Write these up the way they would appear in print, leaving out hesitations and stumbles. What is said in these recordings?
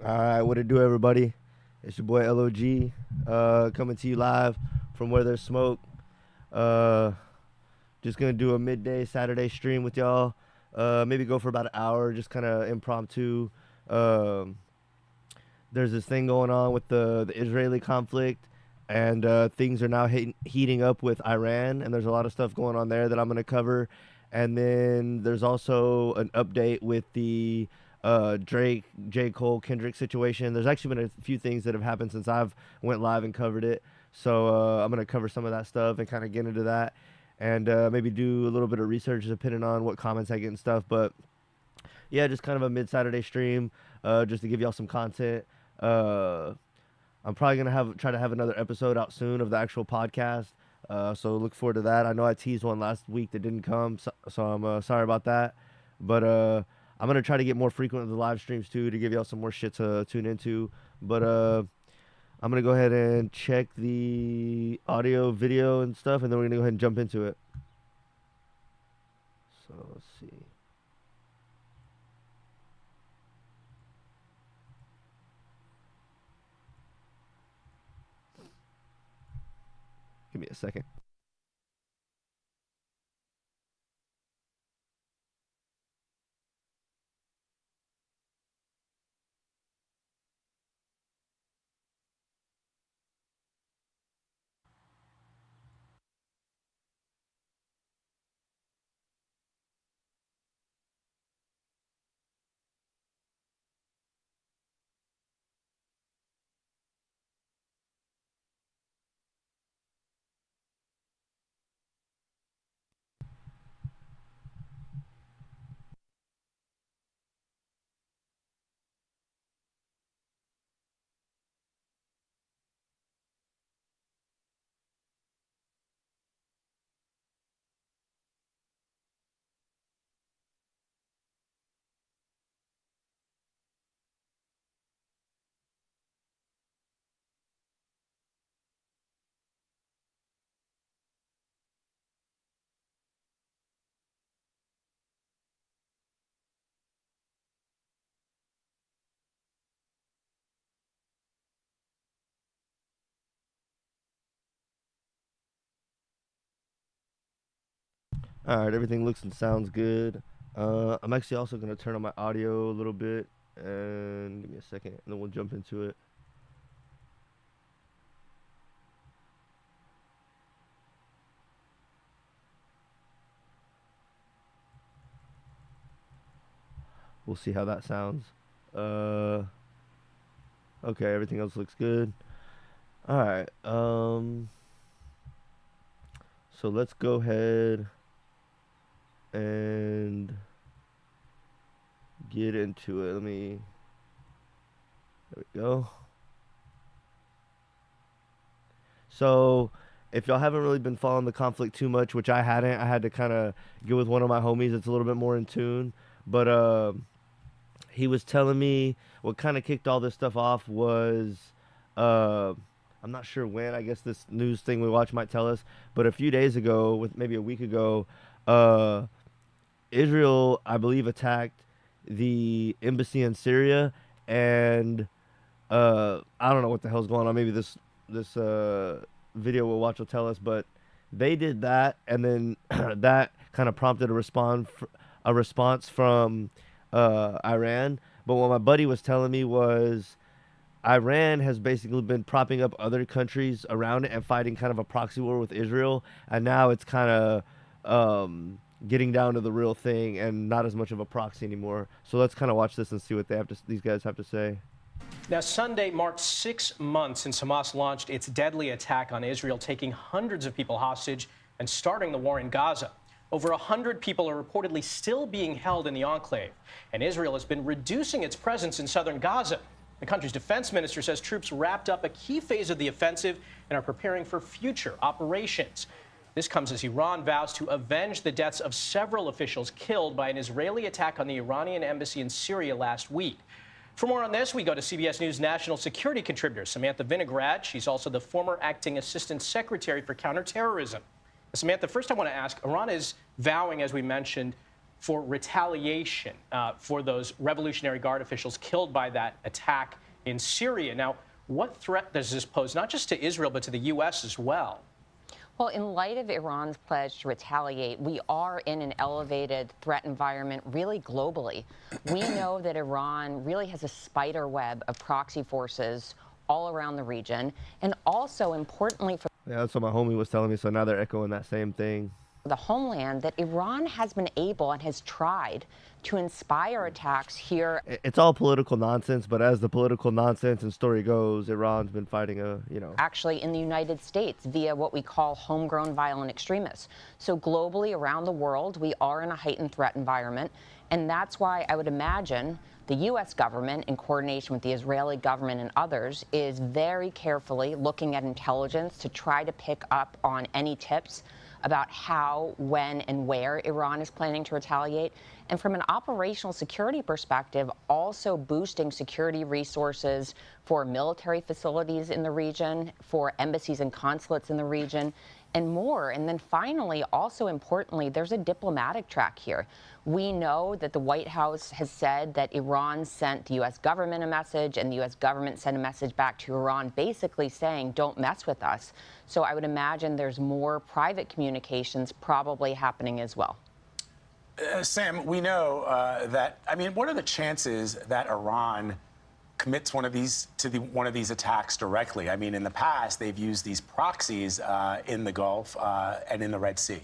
All right, what it do, everybody? It's your boy LOG, coming to you live from where there's smoke. Uh, just gonna do a midday Saturday stream with y'all. Maybe go for about an hour, just kind of impromptu. Um, there's this thing going on with the Israeli conflict, and things are now heating up with Iran, and there's a lot of stuff going on there that I'm gonna cover. And then there's also an update with the Drake, J. Cole, Kendrick situation. There's actually been a few things that have happened since I've went live and covered it. So I'm gonna cover some of that stuff and kind of get into that, and maybe do a little bit of research depending on what comments I get and stuff. But yeah, just kind of a mid Saturday stream, just to give y'all some content. Uh, I'm probably gonna try to have another episode out soon of the actual podcast. So look forward to that. I know I teased one last week that didn't come, so I'm sorry about that. But I'm gonna try to get more frequent with the live streams too to give y'all some more shit to tune into. But I'm gonna go ahead and check the audio, video, and stuff, and then we're gonna go ahead and jump into it. So let's see. Give me a second. All right, everything looks and sounds good. I'm actually also gonna turn on my audio a little bit, and give me a second, and then we'll jump into it. We'll see how that sounds. Uh, okay, everything else looks good. All right. So let's go ahead and get into it. There we go. So, if y'all haven't really been following the conflict too much, which I hadn't, I had to kind of get with one of my homies that's a little bit more in tune. But he was telling me what kind of kicked all this stuff off was, uh, I'm not sure when. I guess this news thing we watch might tell us. But a few days ago, with maybe a week ago, uh, Israel, I believe, attacked the embassy in Syria, and I don't know what the hell's going on. Maybe this video we'll watch will tell us, but they did that, and then that kind of prompted a response from Iran. But what my buddy was telling me was Iran has basically been propping up other countries around it and fighting kind of a proxy war with Israel, and now it's kind of getting down to the real thing and not as much of a proxy anymore. So let's kind of watch this and see what these guys have to say. Now, Sunday marked 6 months since Hamas launched its deadly attack on Israel, taking hundreds of people hostage and starting the war in Gaza. Over 100 people are reportedly still being held in the enclave, and Israel has been reducing its presence in southern Gaza. The country's defense minister says troops wrapped up a key phase of the offensive and are preparing for future operations. This comes as Iran vows to avenge the deaths of several officials killed by an Israeli attack on the Iranian embassy in Syria last week. For more on this, we go to CBS News national security contributor Samantha Vinograd. She's also the former acting assistant secretary for counterterrorism. Samantha, first I want to ask, Iran is vowing, as we mentioned, for retaliation for those Revolutionary Guard officials killed by that attack in Syria. Now, what threat does this pose, not just to Israel, but to the U.S. as well? Well, in light of Iran's pledge to retaliate, we are in an elevated threat environment really globally. We know that Iran really has a spider web of proxy forces all around the region, and also importantly for Yeah, that's what my homie was telling me, so now they're echoing that same thing. the homeland, that Iran has been able and has tried to inspire attacks here. It's all political nonsense, but as the political nonsense and story goes, Iran's been fighting Actually in the United States via what we call homegrown violent extremists. So globally around the world, we are in a heightened threat environment. And that's why I would imagine the U.S. government, in coordination with the Israeli government and others, is very carefully looking at intelligence to try to pick up on any tips about how, when, and where Iran is planning to retaliate. And from an operational security perspective, also boosting security resources for military facilities in the region, for embassies and consulates in the region, and more. And then finally, also importantly, there's a diplomatic track here. We know that the White House has said that Iran sent the U.S. government a message, and the U.S. government sent a message back to Iran basically saying, don't mess with us. So I would imagine there's more private communications probably happening as well. Sam, we know that, I mean, what are the chances that Iran commits one of these attacks directly? I mean, in the past, they've used these proxies in the Gulf and in the Red Sea.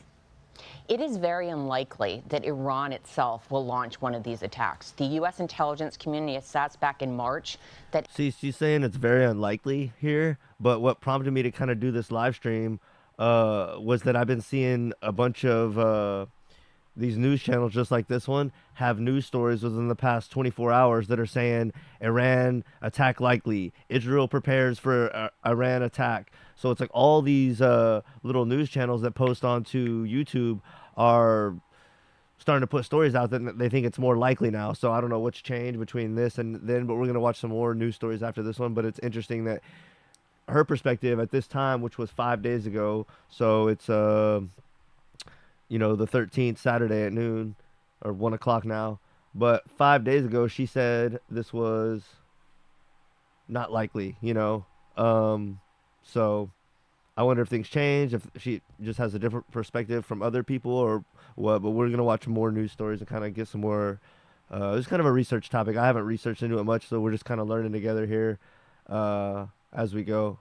It is very unlikely that Iran itself will launch one of these attacks. The U.S. intelligence community assessed back in March that... See, she's saying it's very unlikely here, but what prompted me to kind of do this live stream was that I've been seeing a bunch of these news channels just like this one have news stories within the past 24 hours that are saying Iran attack likely, Israel prepares for Iran attack. So it's like all these little news channels that post onto YouTube are starting to put stories out that they think it's more likely now. So I don't know what's changed between this and then, but we're going to watch some more news stories after this one. But it's interesting that her perspective at this time, which was 5 days ago, so it's you know, the 13th, Saturday at noon, or 1 o'clock now. But 5 days ago, she said this was not likely, you know. So I wonder if things change, if she just has a different perspective from other people or what. But we're going to watch more news stories and kind of get some more. It's kind of a research topic. I haven't researched into it much, so we're just kind of learning together here as we go.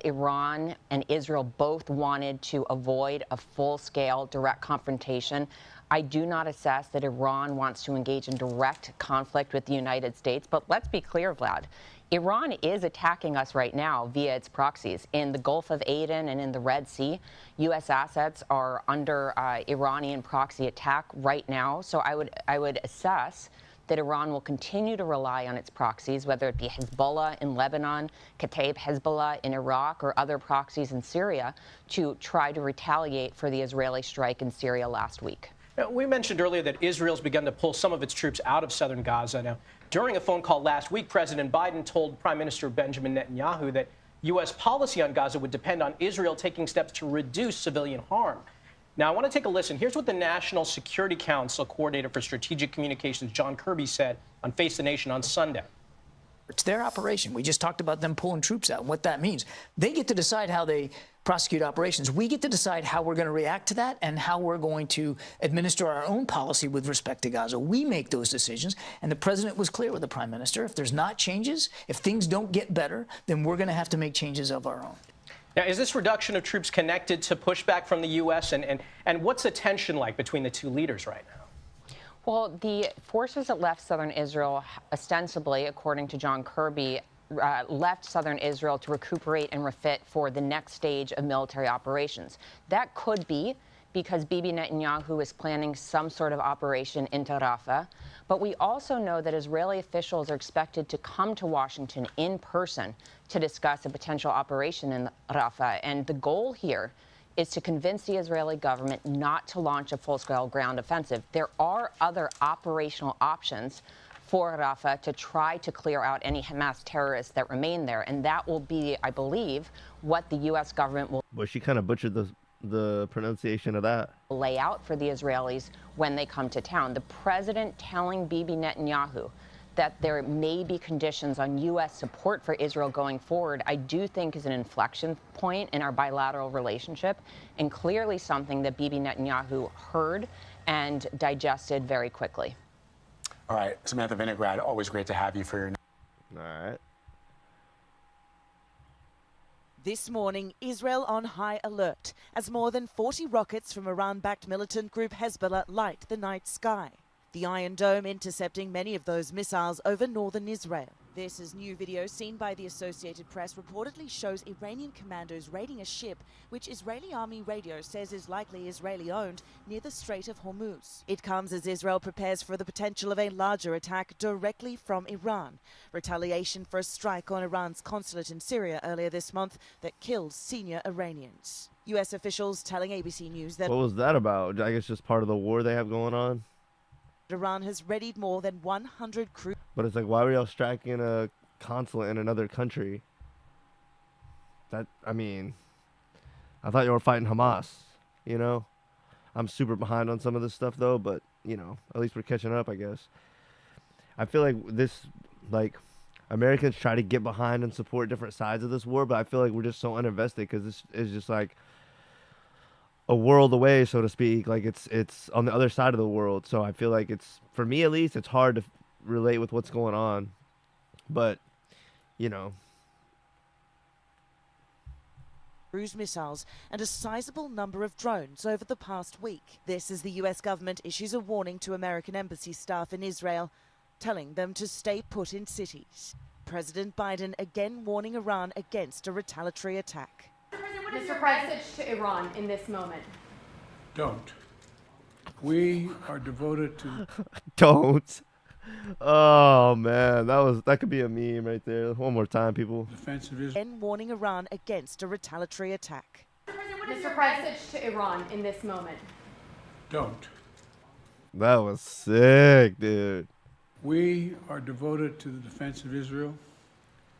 Iran and Israel both wanted to avoid a full-scale direct confrontation. I do not assess that Iran wants to engage in direct conflict with the United States, but let's be clear, Vlad. Iran is attacking us right now via its proxies. In the Gulf of Aden and in the Red Sea, U.S. assets are under Iranian proxy attack right now. So I would assess that Iran will continue to rely on its proxies, whether it be Hezbollah in Lebanon, Kataib Hezbollah in Iraq, or other proxies in Syria, to try to retaliate for the Israeli strike in Syria last week. We mentioned earlier that Israel's begun to pull some of its troops out of southern Gaza. Now, during a phone call last week, President Biden told Prime Minister Benjamin Netanyahu that U.S. policy on Gaza would depend on Israel taking steps to reduce civilian harm. Now, I want to take a listen. Here's what the National Security Council Coordinator for Strategic Communications, John Kirby, said on Face the Nation on Sunday. It's their operation. We just talked about them pulling troops out and what that means. They get to decide how they prosecute operations. We get to decide how we're going to react to that and how we're going to administer our own policy with respect to Gaza. We make those decisions, and the president was clear with the prime minister. If there's not changes, if things don't get better, then we're going to have to make changes of our own. Now, is this reduction of troops connected to pushback from the U.S., and what's the tension like between the two leaders right now? Well, the forces that left southern Israel, ostensibly, according to John Kirby, left southern Israel to recuperate and refit for the next stage of military operations. That could be because Bibi Netanyahu is planning some sort of operation into Rafah. But we also know that Israeli officials are expected to come to Washington in person to discuss a potential operation in Rafah. And the goal here is to convince the Israeli government not to launch a full-scale ground offensive. There are other operational options for Rafah to try to clear out any Hamas terrorists that remain there. And that will be, I believe, what the U.S. government will... Well, she kind of butchered the pronunciation of that? Lay out for the Israelis when they come to town. The president telling Bibi Netanyahu that there may be conditions on U.S. support for Israel going forward, I do think is an inflection point in our bilateral relationship, and clearly something that Bibi Netanyahu heard and digested very quickly. All right, Samantha Vinograd, always great to have you for your... All right. This morning, Israel on high alert as more than 40 rockets from Iran-backed militant group Hezbollah light the night sky. The Iron Dome intercepting many of those missiles over northern Israel. This is new video seen by the Associated Press reportedly shows Iranian commandos raiding a ship which Israeli army radio says is likely Israeli-owned near the Strait of Hormuz. It comes as Israel prepares for the potential of a larger attack directly from Iran. Retaliation for a strike on Iran's consulate in Syria earlier this month that killed senior Iranians. U.S. officials telling ABC News that... What was that about? I guess just part of the war they have going on? Iran has readied more than 100 cruise. But it's like, why were y'all striking a consulate in another country? I mean, I thought you were fighting Hamas, you know? I'm super behind on some of this stuff, though, but, you know, at least we're catching up, I guess. I feel like Americans try to get behind and support different sides of this war, but I feel like we're just so uninvested because this is just like a world away, so to speak. Like it's on the other side of the world. So I feel like it's, for me at least, it's hard to relate with what's going on. But, you know. Cruise missiles and a sizable number of drones over the past week. This as the U.S. government issues a warning to American embassy staff in Israel, telling them to stay put in cities. President Biden again warning Iran against a retaliatory attack. Mr. President, to Iran in this moment. Don't. We are devoted to... Don't. Oh, man. That could be a meme right there. One more time, people. Defense of Israel. Again warning Iran against a retaliatory attack. Mr. President, to Iran in this moment. Don't. That was sick, dude. We are devoted to the defense of Israel.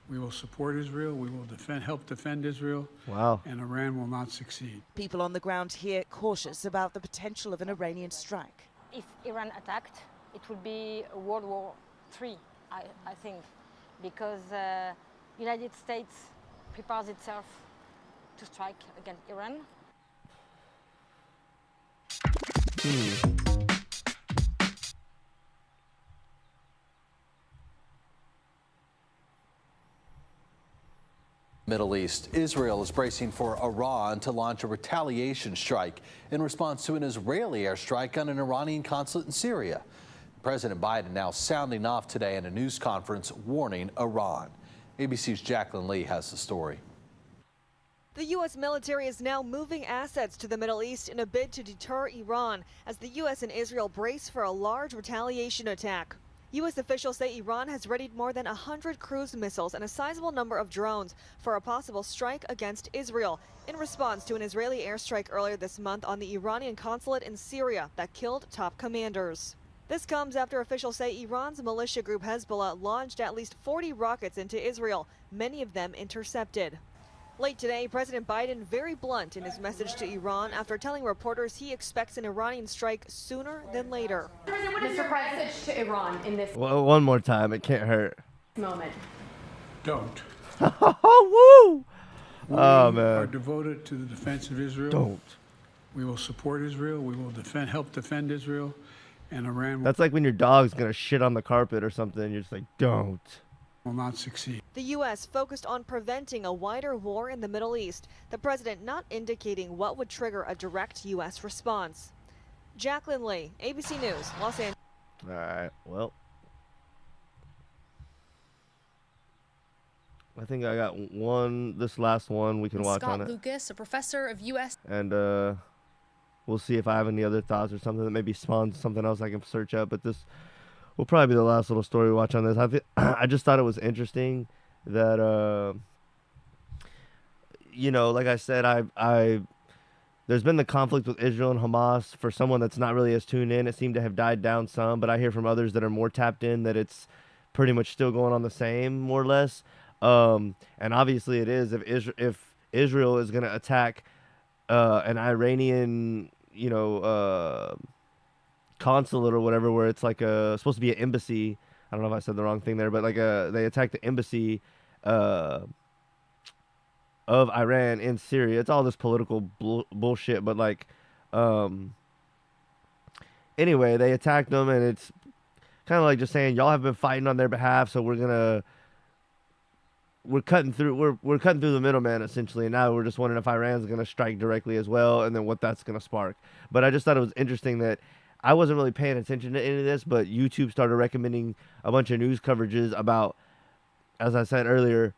We will support Israel. We will help defend Israel. Wow. And Iran will not succeed. People on the ground here cautious about the potential of an Iranian strike. If Iran attacked, it would be a World War III, I think, because United States prepares itself to strike against Iran. Middle East. Israel is bracing for Iran to launch a retaliation strike in response to an Israeli airstrike on an Iranian consulate in Syria. President Biden now sounding off today in a news conference warning Iran. ABC's Jacqueline Lee has the story. The U.S. military is now moving assets to the Middle East in a bid to deter Iran as the U.S. and Israel brace for a large retaliation attack. U.S. officials say Iran has readied more than 100 cruise missiles and a sizable number of drones for a possible strike against Israel in response to an Israeli airstrike earlier this month on the Iranian consulate in Syria that killed top commanders. This comes after officials say Iran's militia group Hezbollah launched at least 40 rockets into Israel, many of them intercepted. Late today, President Biden very blunt in his message to Iran after telling reporters he expects an Iranian strike sooner than later. Mr. President, to Iran in this One more time. It can't hurt. moment. Don't. Woo! We Oh, man. are devoted to the defense of Israel. Don't. We will support Israel. We will help defend Israel. And Iran That's like when your dog's going to shit on the carpet or something. You're just like, don't. will not succeed. The U.S. focused on preventing a wider war in the Middle East, the president not indicating what would trigger a direct U.S. response. Jacqueline Lee, ABC News, Los Angeles. All right. Well, I think I got this last one we can watch Scott on it. Lucas, a professor of U.S. And we'll see if I have any other thoughts or something that maybe spawns something else I can search up. But this will probably be the last little story we watch on this. I just thought it was interesting that, you know, like I said, there's been the conflict with Israel and Hamas. For someone that's not really as tuned in, it seemed to have died down some. But I hear from others that are more tapped in that it's pretty much still going on the same, more or less. And obviously it is. If Israel is going to attack an Iranian, consulate or whatever, where it's like supposed to be an embassy. I don't know if I said the wrong thing there, but like they attacked the embassy of Iran in Syria. It's all this political bullshit, but like, anyway, they attacked them, and it's kind of like just saying y'all have been fighting on their behalf, so we're cutting through the middleman essentially, and now we're just wondering if Iran's gonna strike directly as well, and then what that's gonna spark. But I just thought it was interesting that I wasn't really paying attention to any of this, but YouTube started recommending a bunch of news coverages about, as I said earlier,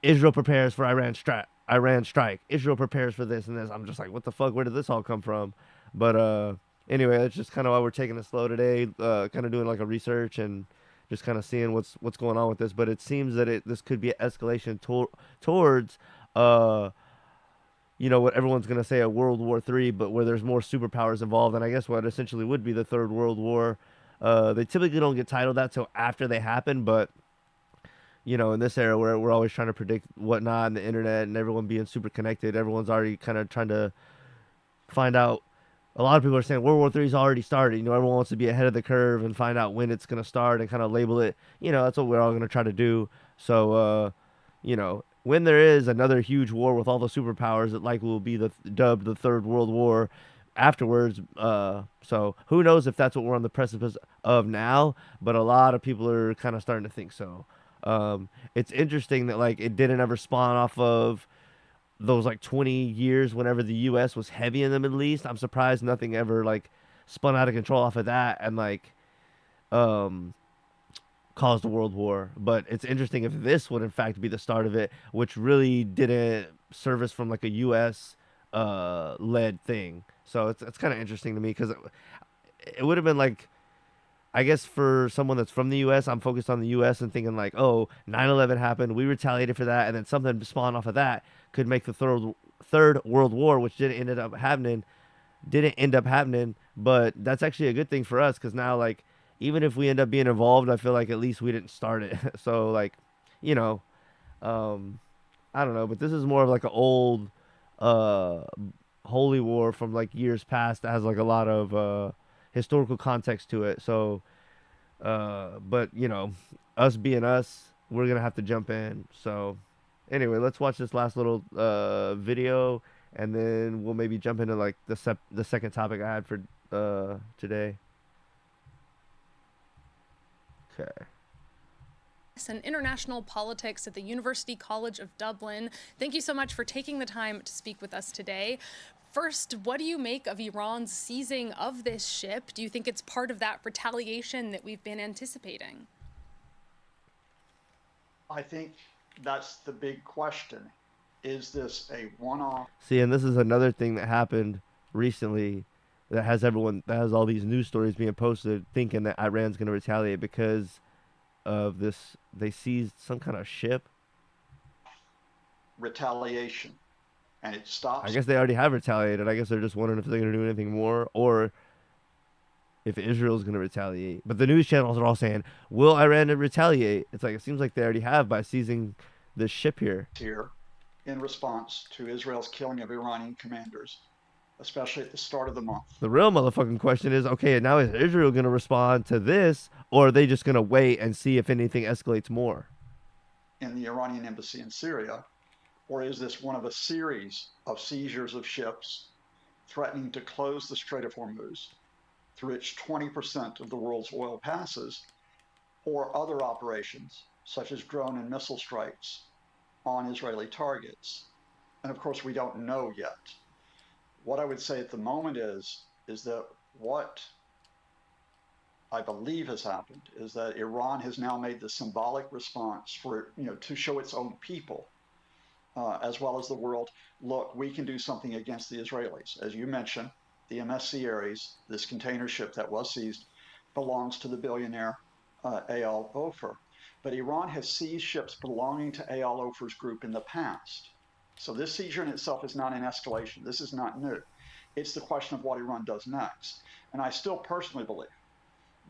Israel prepares for Iran strike. Israel prepares for this and this. I'm just like, what the fuck? Where did this all come from? But anyway, that's just kind of why we're taking it slow today, kind of doing like a research and just kind of seeing what's going on with this. But it seems that this could be an escalation towards, what everyone's going to say a World War III, but where there's more superpowers involved. And I guess what essentially would be the Third World War. They typically don't get titled that till after they happen, but in this era where we're always trying to predict whatnot on the internet and everyone being super connected, everyone's already kind of trying to find out. A lot of people are saying World War III's already started. Everyone wants to be ahead of the curve and find out when it's going to start and kind of label it. That's what we're all going to try to do. So, when there is another huge war with all the superpowers, it likely will be dubbed the Third World War afterwards. So who knows if that's what we're on the precipice of now, but a lot of people are kind of starting to think so. It's interesting that like it didn't ever spawn off of those like 20 years whenever the U.S. was heavy in the Middle East. I'm surprised nothing ever like spun out of control off of that and like caused a world war. But it's interesting if this would in fact be the start of it, which really didn't service from like a U.S. Led thing. So it's kind of interesting to me because it would have been like, I guess for someone that's from the U.S., I'm focused on the U.S. and thinking like, oh, 9/11 happened, we retaliated for that, and then something spawned off of that could make the third World War, which didn't end up happening. But that's actually a good thing for us because now, like, even if we end up being involved, I feel like at least we didn't start it. So, like, I don't know, but this is more of like an old holy war from like years past that has like a lot of historical context to it. So, but us being us, we're gonna have to jump in. So, anyway, let's watch this last little video, and then we'll maybe jump into like the second topic I had for today. Okay. And international politics at the University College of Dublin. Thank you so much for taking the time to speak with us today. First, what do you make of Iran's seizing of this ship? Do you think it's part of that retaliation that we've been anticipating? I think that's the big question. Is this a one-off? See, and this is another thing that happened recently that has all these news stories being posted thinking that Iran's going to retaliate because of this. They seized some kind of ship. Retaliation. And it stops. I guess they already have retaliated. I guess they're just wondering if they're going to do anything more or if Israel's going to retaliate. But the news channels are all saying, will Iran retaliate? It's like, it seems like they already have by seizing this ship here. Here in response to Israel's killing of Iranian commanders, especially at the start of the month. The real motherfucking question is, okay, now is Israel going to respond to this, or are they just going to wait and see if anything escalates more? In the Iranian embassy in Syria, or is this one of a series of seizures of ships threatening to close the Strait of Hormuz, through which 20% of the world's oil passes, or other operations such as drone and missile strikes on Israeli targets? And of course, we don't know yet. What I would say at the moment is that what I believe has happened is that Iran has now made the symbolic response for, to show its own people, as well as the world, look, we can do something against the Israelis. As you mentioned, the MSC Ares, this container ship that was seized, belongs to the billionaire Eyal Ofer. But Iran has seized ships belonging to Eyal Ofer's group in the past. So this seizure in itself is not an escalation. This is not new. It's the question of what Iran does next. And I still personally believe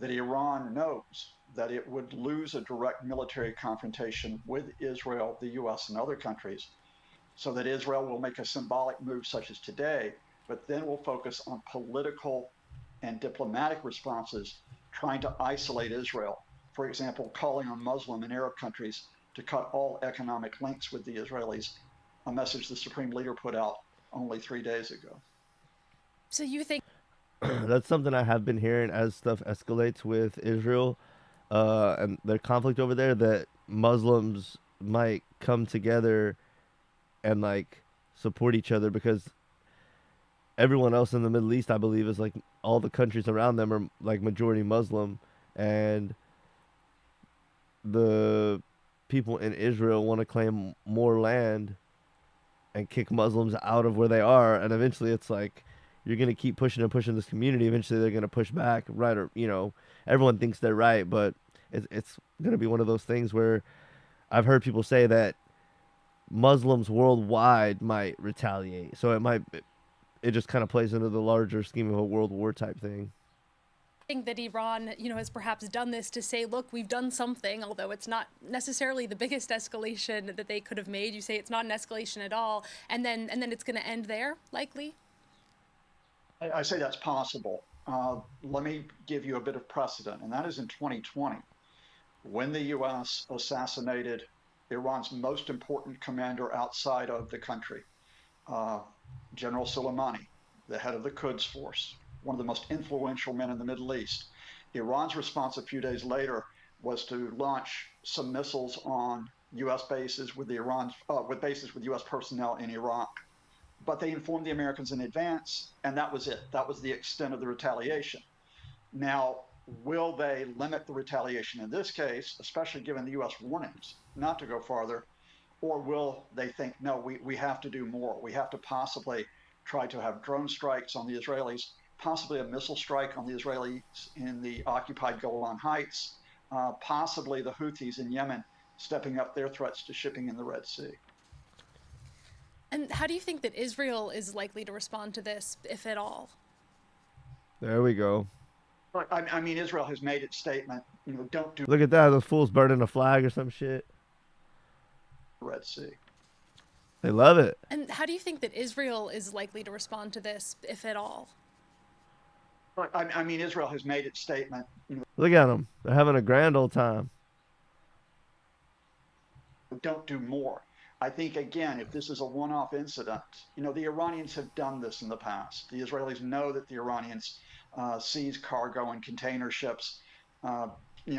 that Iran knows that it would lose a direct military confrontation with Israel, the US, and other countries so that Israel will make a symbolic move such as today, but then will focus on political and diplomatic responses trying to isolate Israel. For example, calling on Muslim and Arab countries to cut all economic links with the Israelis, a message the Supreme Leader put out only 3 days ago. So you think That's something I have been hearing as stuff escalates with Israel and their conflict over there, that Muslims might come together and like support each other, because everyone else in the Middle East, I believe, is like all the countries around them are like majority Muslim, and the people in Israel want to claim more land and kick Muslims out of where they are, and eventually it's like you're gonna keep pushing and pushing this community. Eventually they're gonna push back, right? Or everyone thinks they're right, but it's gonna be one of those things where I've heard people say that Muslims worldwide might retaliate. So it just kind of plays into the larger scheme of a world war type thing. think that Iran, has perhaps done this to say, look, we've done something, although it's not necessarily the biggest escalation that they could have made. You say it's not an escalation at all, and then it's going to end there, likely? I say that's possible. Let me give you a bit of precedent, and that is in 2020, when the U.S. assassinated Iran's most important commander outside of the country, General Soleimani, the head of the Quds Force, one of the most influential men in the Middle East. Iran's response a few days later was to launch some missiles on U.S. bases with bases with U.S. personnel in Iraq. But they informed the Americans in advance, and that was it. That was the extent of the retaliation. Now, will they limit the retaliation in this case, especially given the U.S. warnings not to go farther, or will they think, no, we have to do more? We have to possibly try to have drone strikes on the Israelis, possibly a missile strike on the Israelis in the occupied Golan Heights, possibly the Houthis in Yemen stepping up their threats to shipping in the Red Sea. And how do you think that Israel is likely to respond to this, if at all? There we go. I mean, Israel has made its statement, don't do Look at that, those fools burning a flag or some shit. Red Sea. They love it. And how do you think that Israel is likely to respond to this, if at all? I mean, Israel has made its statement. Look at them. They're having a grand old time. Don't do more. I think, again, if this is a one-off incident, the Iranians have done this in the past. The Israelis know that the Iranians seize cargo and container ships,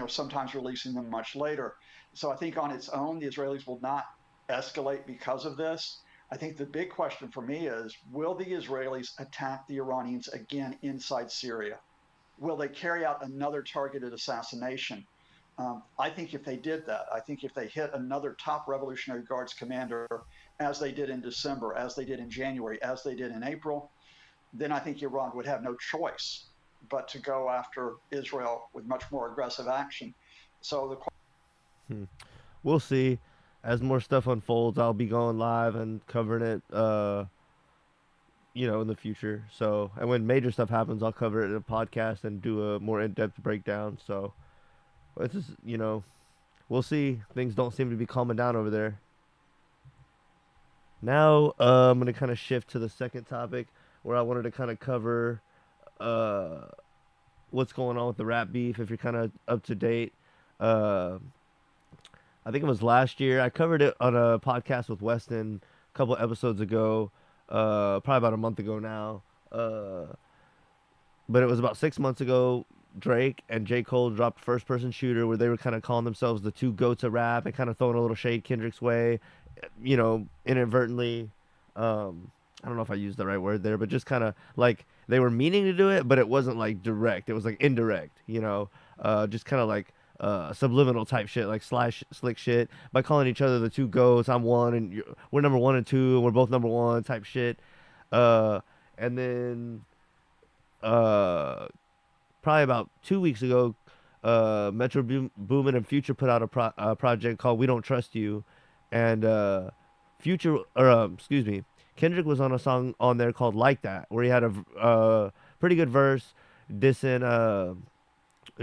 sometimes releasing them much later. So I think on its own, the Israelis will not escalate because of this. I think the big question for me is, will the Israelis attack the Iranians again inside Syria? Will they carry out another targeted assassination? I think if they did that, I think if they hit another top Revolutionary Guards commander, as they did in December, as they did in January, as they did in April, then I think Iran would have no choice but to go after Israel with much more aggressive action. So We'll see. As more stuff unfolds, I'll be going live and covering it, in the future. So, and when major stuff happens, I'll cover it in a podcast and do a more in-depth breakdown. So, it's just, we'll see. Things don't seem to be calming down over there. Now, I'm going to kind of shift to the second topic, where I wanted to kind of cover what's going on with the rap beef, if you're kind of up to date. I think it was last year. I covered it on a podcast with Weston a couple episodes ago, probably about a month ago now. But it was about 6 months ago. Drake and J. Cole dropped First Person Shooter, where they were kind of calling themselves the two goats of rap and kind of throwing a little shade Kendrick's way, inadvertently. I don't know if I used the right word there, but just kind of like they were meaning to do it, but it wasn't like direct. It was like indirect, just kind of like subliminal type shit, like slick shit, by calling each other the two goats. I'm one and we're number 1 and 2 and we're both number 1 type shit. And then probably about 2 weeks ago, Metro Boomin and Future put out a project called We Don't Trust You, and Kendrick was on a song on there called Like That, where he had a pretty good verse dissing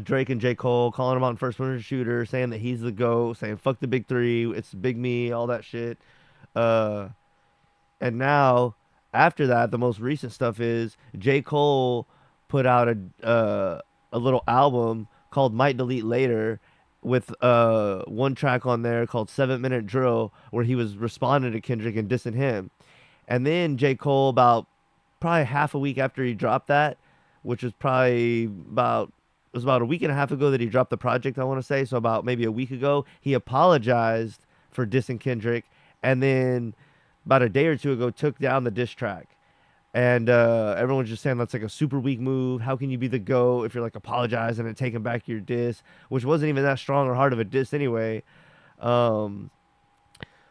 Drake and J. Cole, calling him out in First Person Shooter, saying that he's the GOAT, saying fuck the big three, it's big me, all that shit. And now, after that, the most recent stuff is J. Cole put out a little album called Might Delete Later with one track on there called 7 Minute Drill where he was responding to Kendrick and dissing him. And then J. Cole, about probably half a week after he dropped that, which was probably about a week and a half ago that he dropped the project, I want to say. So about maybe a week ago, he apologized for dissing Kendrick, and then about a day or two ago took down the diss track. And everyone's just saying that's like a super weak move. How can you be the GOAT if you're like apologizing and taking back your diss, which wasn't even that strong or hard of a diss anyway.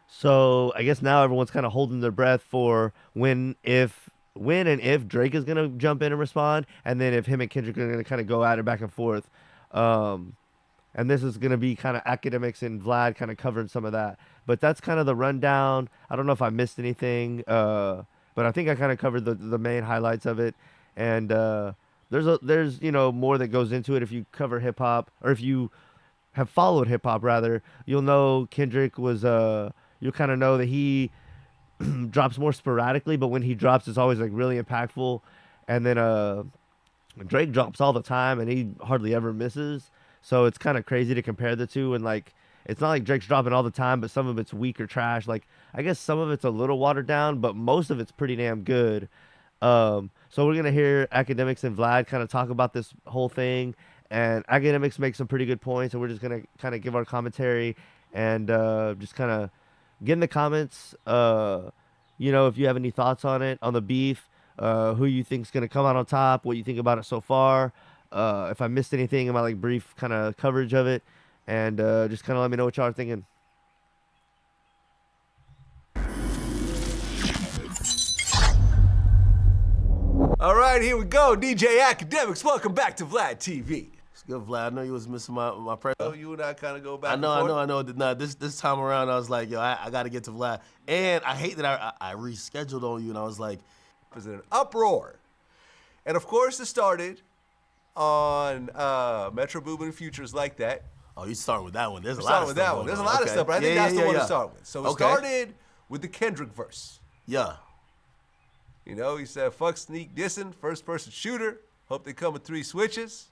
So I guess now everyone's kind of holding their breath for when and if Drake is going to jump in and respond, and then if him and Kendrick are going to kind of go at it back and forth. And this is going to be kind of Academics and Vlad kind of covering some of that. But that's kind of the rundown. I don't know if I missed anything, but I think I kind of covered the main highlights of it. And there's more that goes into it. If you cover hip hop, or if you have followed hip hop rather, you'll know Kendrick was you'll kind of know that he drops more sporadically, but when he drops, it's always like really impactful. And then Drake drops all the time, and he hardly ever misses. So it's kind of crazy to compare the two. And like, it's not like Drake's dropping all the time, but some of it's weak or trash. Like, I guess some of it's a little watered down, but most of it's pretty damn good. So we're gonna hear Academics and Vlad kind of talk about this whole thing, and Academics make some pretty good points, and we're just gonna kind of give our commentary and just kind of get in the comments. If you have any thoughts on it, on the beef, who you think's gonna come out on top, what you think about it so far. If I missed anything in my like brief kind of coverage of it, and just kind of let me know what y'all are thinking. All right, here we go. DJ Academics, welcome back to Vlad TV. It's good, Vlad. I know you was missing my presence. Oh, you and I kind of go back. I know. Nah, this time around, I was like, yo, I got to get to Vlad, and I hate that I rescheduled on you, and I was like, it was in an uproar, and of course, it started on Metro Boomin Futures Like That. Oh, you starting with that one? There's a lot of stuff. That one. There's a lot of stuff, but I think that's the one to start with. So it started with the Kendrick verse. Yeah. He said, fuck sneak dissing, first person shooter. Hope they come with 3 switches.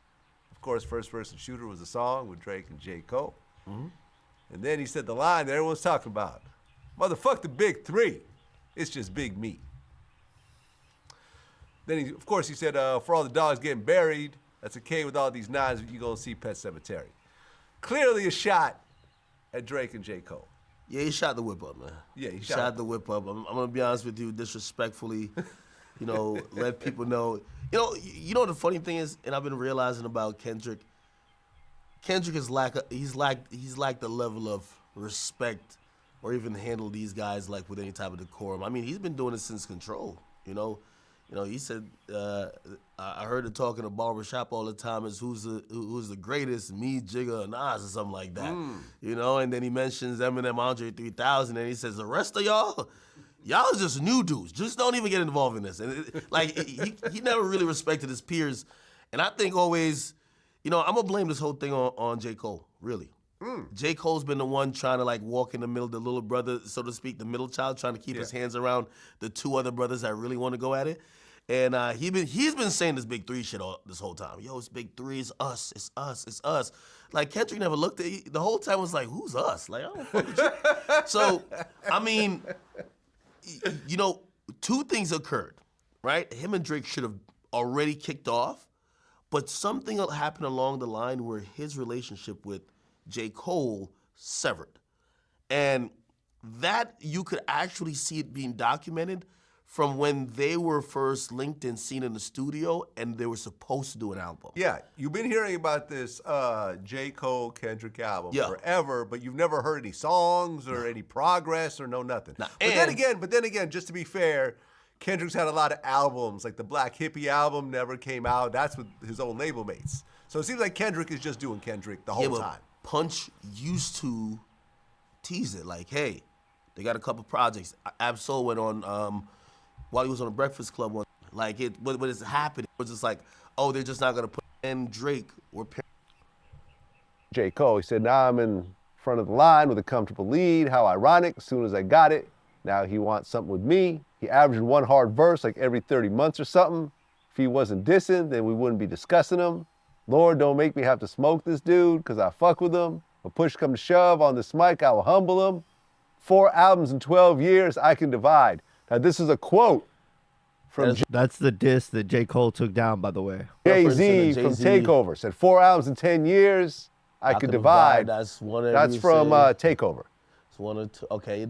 Of course, first person shooter was a song with Drake and J. Cole. Mm-hmm. And then he said the line that everyone's talking about. Motherfuck the big 3. It's just big meat. Then he said, for all the dogs getting buried, that's okay with all these nines, you're going to see Pet Sematary. Clearly a shot at Drake and J. Cole. Yeah, he shot the whip up, man. Yeah, he shot the whip up. I'm going to be honest with you, disrespectfully, let people know. The funny thing is, and I've been realizing about Kendrick, is he's like the level of respect or even handle these guys like with any type of decorum. I mean, he's been doing it since Control, he said, I heard it talking to barbershop all the time is who's the greatest, me, Jigga, or Nas, or something like that. And then he mentions Eminem, Andre 3000, and he says, the rest of y'all is just new dudes. Just don't even get involved in this. And he never really respected his peers. And I think always, I'm going to blame this whole thing on J. Cole, really. J. Cole's been the one trying to walk in the middle, the little brother, so to speak, the middle child, trying to keep his hands around the 2 other brothers that really want to go at it. And he's been saying this big 3 shit this whole time. Yo, it's big 3, it's us, it's us, it's us. Like, Kendrick never looked at the whole time was like, who's us? Like, I don't fuck with you. So, I mean, 2 things occurred, right? Him and Drake should have already kicked off, but something happened along the line where his relationship with J. Cole severed. And that you could actually see it being documented from when they were first linked and seen in the studio and they were supposed to do an album. Yeah, you've been hearing about this J. Cole Kendrick album forever, but you've never heard any songs or any progress or nothing. But then again, just to be fair, Kendrick's had a lot of albums, like the Black Hippie album never came out. That's with his own label mates. So it seems like Kendrick is just doing Kendrick the whole time. Punch used to tease it like, hey, they got a couple projects. Ab-Soul went on while he was on the Breakfast Club one. Like, what is happening? It was just like, oh, they're just not going to put in Drake or J. Cole, he said, now I'm in front of the line with a comfortable lead. How ironic. As soon as I got it, Now he wants something with me. He averaged one hard verse like every 30 months or something. If he wasn't dissing, then we wouldn't be discussing him. Lord, don't make me have to smoke this dude because I fuck with him. When push come to shove on this mic, I will humble him. 4 albums in 12 years, I can divide. Now this is a quote from That's the diss that J. Cole took down, by the way. Jay-Z from Takeover. Said 4 albums in 10 years, I could divide. That's one of That's from Takeover. It's one or two. Okay,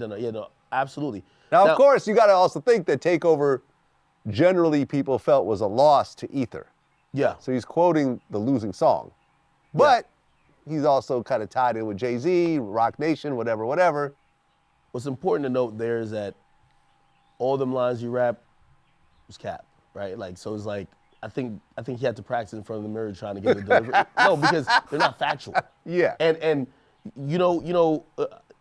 absolutely. Now, of course, you got to also think that Takeover generally people felt was a loss to Ether. Yeah. So he's quoting the losing song. But he's also kind of tied in with Jay-Z, Rock Nation, whatever. What's important to note there is that all them lines you rap was cap, right? Like, so it's like, I think he had to practice in front of the mirror trying to get it delivered. No, because they're not factual. Yeah. And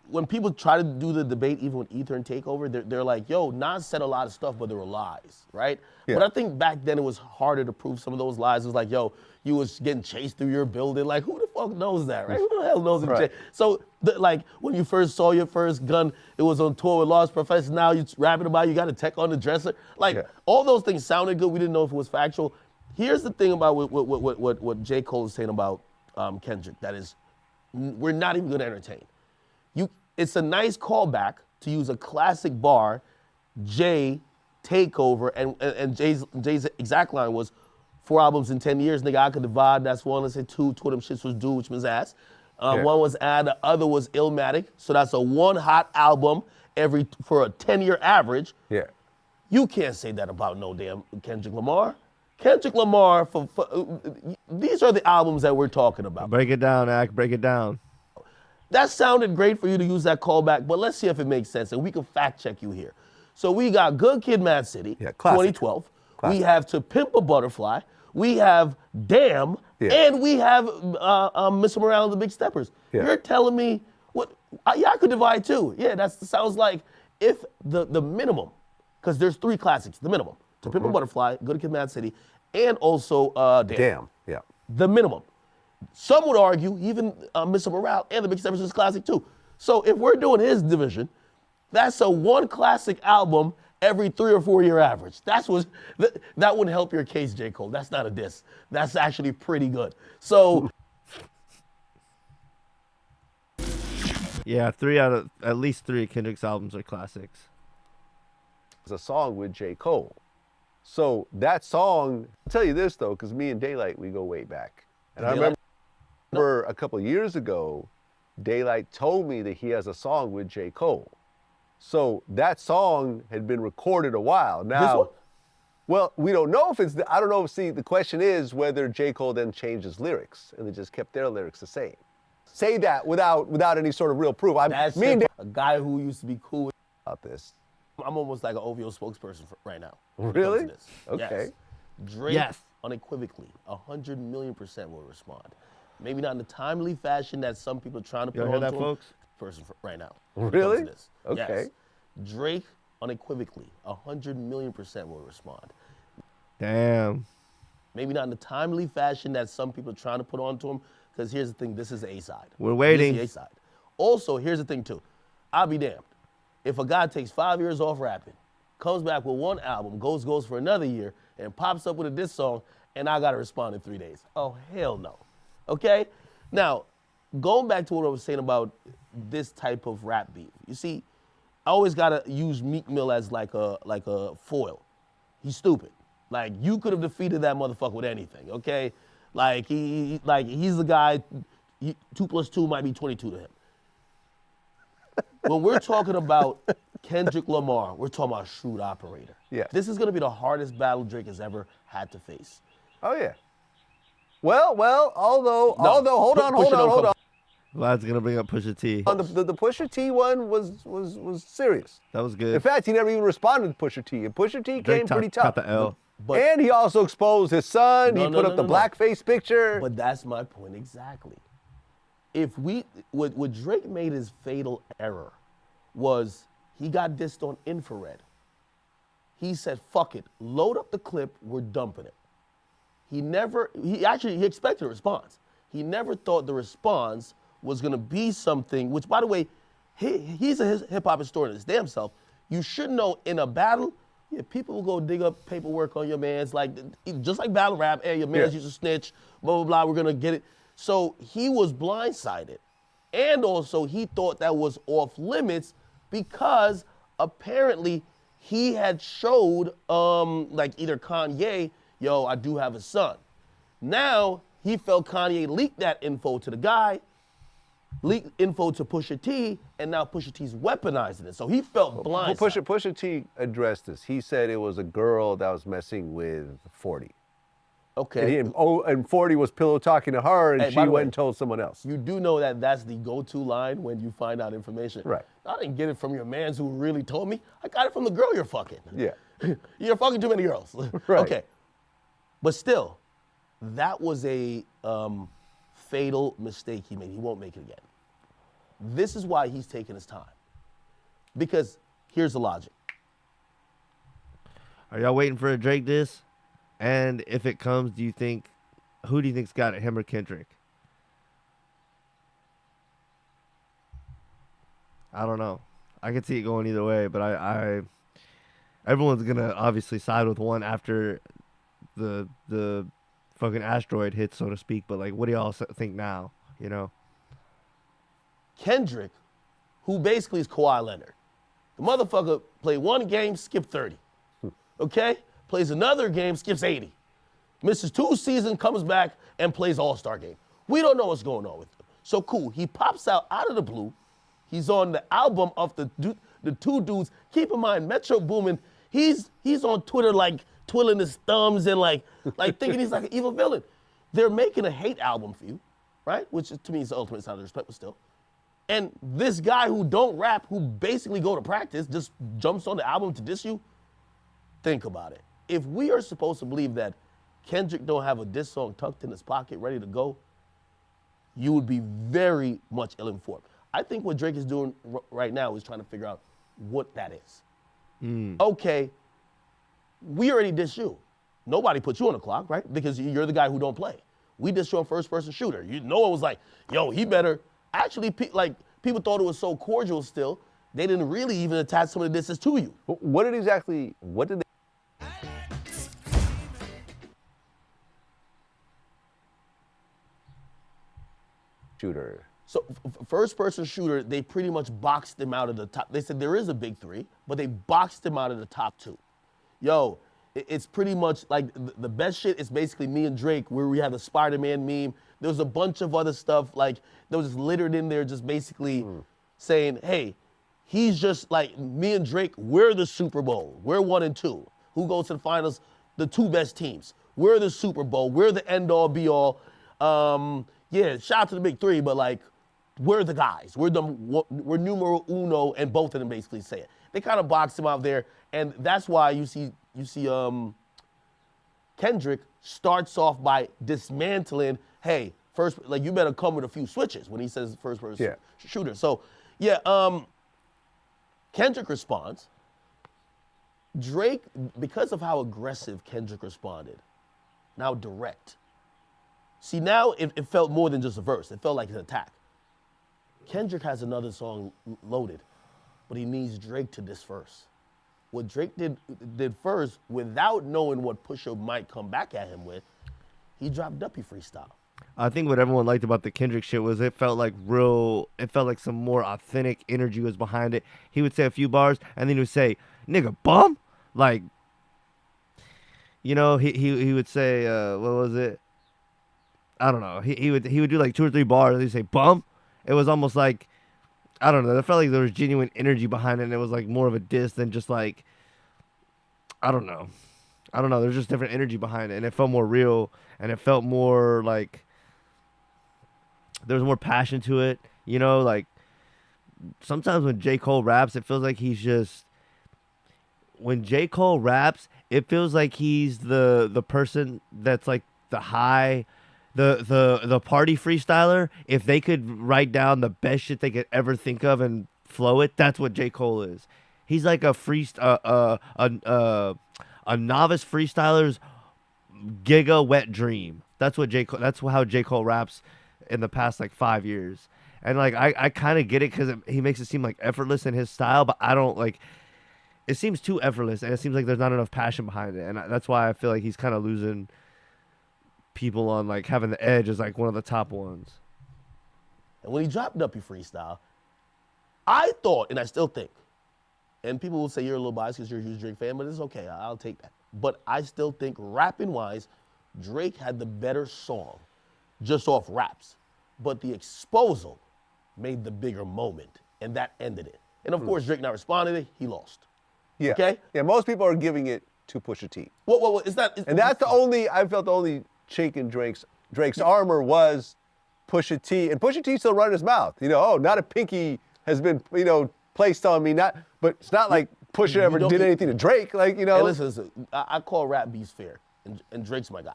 when people try to do the debate, even with Ether and Takeover, they're like, yo, Nas said a lot of stuff, but there were lies, right? Yeah. But I think back then it was harder to prove some of those lies. It was like, yo, you was getting chased through your building. Like, who the fuck knows that, right? Who the hell knows Right. So, like, when you first saw your first gun, it was on tour with Lost Professor. Now you're rapping about you got a tech on the dresser. Like, all those things sounded good. We didn't know if it was factual. Here's the thing about what J. Cole is saying about Kendrick. That is, we're not even going to entertain. It's a nice callback to use a classic bar, Jay, Takeover, and Jay's exact line was 4 albums in 10 years, nigga, I could divide, that's one. Let's say 2 of them shits was due, which means ass. One was Ad, the other was Illmatic, so that's a 1 hot album for a 10-year average. Yeah. You can't say that about no damn Kendrick Lamar. Kendrick Lamar, these are the albums that we're talking about. Break it down, Ak. Break it down. That sounded great for you to use that callback, but let's see if it makes sense, and we can fact check you here. So we got Good Kid, Mad City, 2012. Classic. We have To Pimp a Butterfly. We have Damn, and we have Mr. Morale and the Big Steppers. Yeah. You're telling me I could divide too. Yeah, that sounds like if the minimum, because there's 3 classics, the minimum. To Pimp a Butterfly, Good Kid, Mad City, and also Damn. Yeah. The minimum. Some would argue even Mr. Morale and the Big Steppers is classic too. So if we're doing his division, that's a 1 classic album every 3 or 4 year average. That wouldn't help your case, J. Cole. That's not a diss. That's actually pretty good. So yeah, at least 3 of Kendrick's albums are classics. It's a song with J. Cole. So that song, I'll tell you this though, because me and Daylight, we go way back. And I remember a couple of years ago, Daylight told me that he has a song with J. Cole. So that song had been recorded a while. Now, well, we don't know if it's, I don't know, see, the question is whether J. Cole then changed his lyrics and they just kept their lyrics the same. Say that without any sort of real proof. That's a guy who used to be cool about this. I'm almost like an OVO spokesperson right now. Really? Yes. Okay. Drake unequivocally, 100 million% will respond. Maybe not in the timely fashion that some people are trying to put on hear that, to folks? Person right now. Really? Okay. Okay. Yes. Drake unequivocally, 100 million% will respond. Damn. Maybe not in the timely fashion that some people are trying to put on to him, because here's the thing, this is the A-side. We're waiting. This is the A-side. Also, here's the thing too. I'll be damned. If a guy takes 5 years off rapping, comes back with 1 album, goes for another year, and pops up with a diss song, and I gotta respond in 3 days. Oh, hell no. Okay? Now, going back to what I was saying about this type of rap beef, you see, I always gotta use Meek Mill as like a foil. He's stupid. Like, you could have defeated that motherfucker with anything, okay? Like, he's the guy, 2 + 2 might be 22 to him. When we're talking about Kendrick Lamar, we're talking about a shrewd operator. Yeah. This is gonna be the hardest battle Drake has ever had to face. Oh yeah. Well, although, hold on. Vlad's gonna bring up Pusha T. On the Pusha T one was serious. That was good. In fact, he never even responded to Pusha T, and Pusha T came pretty tough. Got the L. But, and he also exposed his son. He put up the blackface picture. But that's my point exactly. If what Drake made his fatal error was he got dissed on Infrared. He said, fuck it, load up the clip, we're dumping it. He expected a response. He never thought the response was gonna be something, which by the way, he's a hip hop historian his damn self. you should know in a battle, yeah, people will go dig up paperwork on your man's, like, just like battle rap, hey, your man's used to snitch, blah, blah, blah, we're gonna get it. So he was blindsided. And also he thought that was off limits because apparently he had showed, like either Kanye, yo, I do have a son. Now he felt Kanye leaked that info to the guy, leaked info to Pusha T, and now Pusha T's weaponizing it. So he felt blind. Pusha T addressed this. He said it was a girl that was messing with 40. Okay. And 40 was pillow talking to her, and Hey, she by the went way, and told someone else. You do know that that's the go-to line when you find out information. Right. I didn't get it from your mans who really told me. I got it from the girl you're fucking. Yeah. You're fucking too many girls. Right. Okay. But still, that was a fatal mistake he made. He won't make it again. This is why he's taking his time. Because here's the logic. Are y'all waiting for a Drake diss? And if it comes, who do you think's got it, him or Kendrick? I don't know. I could see it going either way, but everyone's gonna obviously side with one after the fucking asteroid hits, so to speak. But like, what do y'all think now? You know, Kendrick, who basically is Kawhi Leonard, the motherfucker played one game, skipped 30. Okay? Plays another game, skips 80. Misses 2 seasons, comes back, and plays All-Star game. We don't know what's going on with him. So cool. He pops out of the blue. He's on the album of the two dudes. Keep in mind, Metro Boomin, he's on Twitter like twiddling his thumbs and like thinking he's like an evil villain. They're making a hate album for you, right? Which to me is the ultimate sign of respect, but still. And this guy who don't rap, who basically go to practice, just jumps on the album to diss you. Think about it. If we are supposed to believe that Kendrick don't have a diss song tucked in his pocket ready to go, you would be very much ill-informed. I think what Drake is doing right now is trying to figure out what that is. Okay, we already dissed you. Nobody put you on the clock, right? Because you're the guy who don't play. We dissed you on first-person shooter. No one was like, yo, he better. Actually, people thought it was so cordial still, they didn't really even attach some of the disses to you. What did they? Shooter. So first-person shooter, they pretty much boxed him out of the top. They said there is a big 3, but they boxed him out of the top 2. Yo, it's pretty much like the best shit is basically me and Drake, where we have the Spider-Man meme. There was a bunch of other stuff like that was just littered in there, just basically saying, hey, he's just like me and Drake. We're the Super Bowl. We're 1 and 2. Who goes to the finals? The 2 best teams. We're the Super Bowl. We're the end-all, be-all. Yeah, shout out to the big 3, but like, we're the guys. We're numero uno, and both of them basically say it. They kind of boxed him out there, and that's why you see Kendrick starts off by dismantling, hey, first, like, you better come with a few switches when he says first person shooter. So, yeah, Kendrick responds. Drake, because of how aggressive Kendrick responded, now direct. See, now it felt more than just a verse. It felt like an attack. Kendrick has another song loaded, but he needs Drake to diss first. What Drake did first, without knowing what Pusha might come back at him with, he dropped Duppy freestyle. I think what everyone liked about the Kendrick shit was it felt like some more authentic energy was behind it. He would say a few bars, and then he would say, nigga, bum? Like, you know, he would say, what was it? I don't know. He would do like 2 or 3 bars, and he'd say, bum? It was almost like, I don't know. It felt like there was genuine energy behind it, and it was like more of a diss than just like, I don't know. There's just different energy behind it, and it felt more real, and it felt more like there was more passion to it. You know, like sometimes when J. Cole raps, it feels like he's just. When J. Cole raps, it feels like he's the person that's like the high. The party freestyler, if they could write down the best shit they could ever think of and flow it, that's what J. Cole is. He's like a novice freestyler's giga wet dream. That's how J. Cole raps in the past like 5 years. And like I kind of get it because he makes it seem like effortless in his style, but I don't like. it seems too effortless, and it seems like there's not enough passion behind it, and that's why I feel like he's kind of losing people on like having the edge as like one of the top ones. And when he dropped Duppy Freestyle, I thought, and I still think, and people will say you're a little biased because you're a huge Drake fan, but it's okay, I'll take that. But I still think rapping-wise, Drake had the better song just off raps. But the exposal made the bigger moment, and that ended it. And of course, Drake not responding to it, he lost. Yeah. Okay? Yeah, most people are giving it to Pusha T. Well, it's not. And that's the only, I felt the only chink in Drake's armor was Pusha T. And Pusha T still running his mouth. You know, oh, not a pinky has been, you know, placed on me. But it's not like Pusha ever did anything to Drake. Like, you know. Hey, listen, I call rap beefs fair, and Drake's my guy.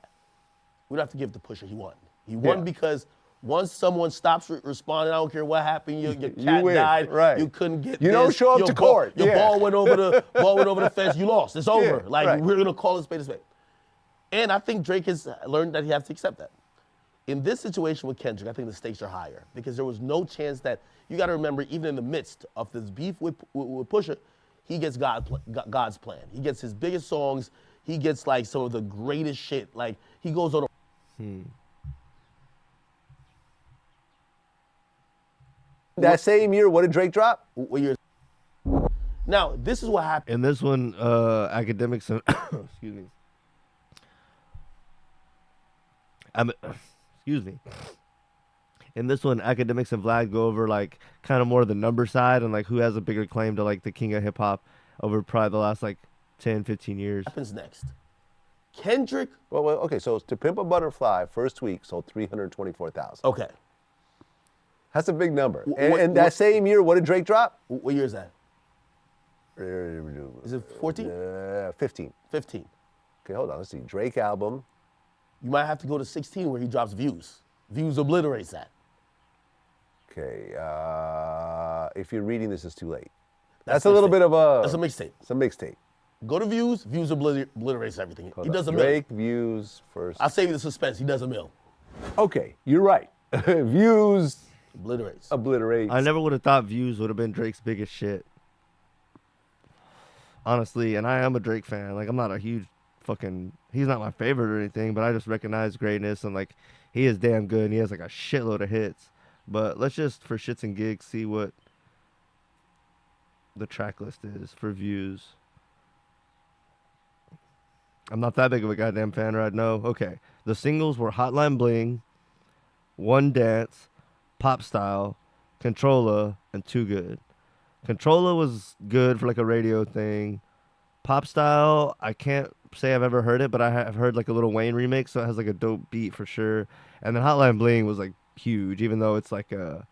We don't have to give to Pusha. He won. He won because once someone stops responding, I don't care what happened, your cat died, right. You couldn't get You this, don't show up to court. Your ball went over the fence, you lost. It's over. We're gonna call it spade a spade. And I think Drake has learned that he has to accept that. In this situation with Kendrick, I think the stakes are higher because there was no chance that, you gotta remember, even in the midst of this beef with Pusha, he gets God's plan. He gets his biggest songs, he gets like some of the greatest shit. Like he goes on That same year, what did Drake drop? What year? Now, this is what happened. In this one, academics and excuse me. Excuse me. In this one, academics and Vlad go over like kind of more the number side and like who has a bigger claim to like the king of hip hop over probably the last like 10, 15 years. What happens next? Kendrick. Well, okay, so To Pimp a Butterfly, first week, sold 324,000. Okay. That's a big number. And that same year, what did Drake drop? What year is that? Is it 14? 15. 15. Okay, hold on. Let's see. Drake album. You might have to go to 16 where he drops Views. Views obliterates that. Okay. If you're reading this, it's too late. That's a little bit of a... That's a mixtape. It's a mixtape. Go to Views. Views obliterates everything. He does a mill. Drake, Views, first. I'll save you the suspense. He does a mill. Okay, you're right. Views... Obliterates. I never would have thought Views would have been Drake's biggest shit. Honestly, and I am a Drake fan. Like, I'm not a huge fucking... He's not my favorite or anything, but I just recognize greatness, and, like, he is damn good, and he has, like, a shitload of hits. But let's just, for shits and gigs, see what the track list is for Views. I'm not that big of a goddamn fan, right? No? Okay. The singles were Hotline Bling, One Dance, Pop Style, Controlla, and Too Good. Controlla was good for like a radio thing. Pop Style, I can't say I've ever heard it, but I have heard like a Lil Wayne remix, so it has like a dope beat for sure. And then Hotline Bling was like huge, even though it's like a,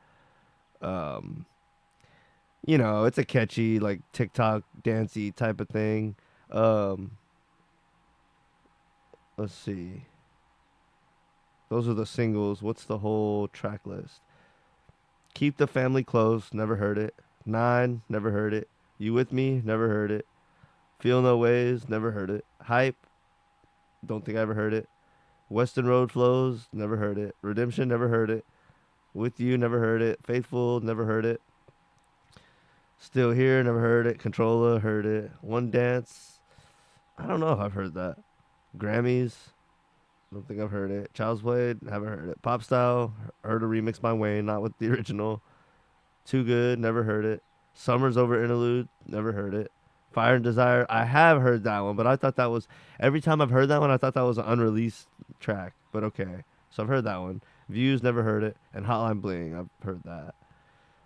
you know, it's a catchy like TikTok dancey type of thing. Let's see. Those are the singles. What's the whole track list? Keep the Family Close, never heard it. 9, never heard it. You With Me, never heard it. Feel No Ways, never heard it. Hype, don't think I ever heard it. Western Road Flows, never heard it. Redemption, never heard it. With You, never heard it. Faithful, never heard it. Still Here, never heard it. Controlla, heard it. One Dance, I don't know if I've heard that. Grammys, don't think I've heard it. Child's Play, haven't heard it. Pop Style, heard a remix by Wayne, not with the original. Too Good, never heard it. Summer's Over Interlude, never heard it. Fire and Desire, I have heard that one, but I thought that was, every time I've heard that one, I thought that was an unreleased track, but okay. So I've heard that one. Views, never heard it. And Hotline Bling, I've heard that.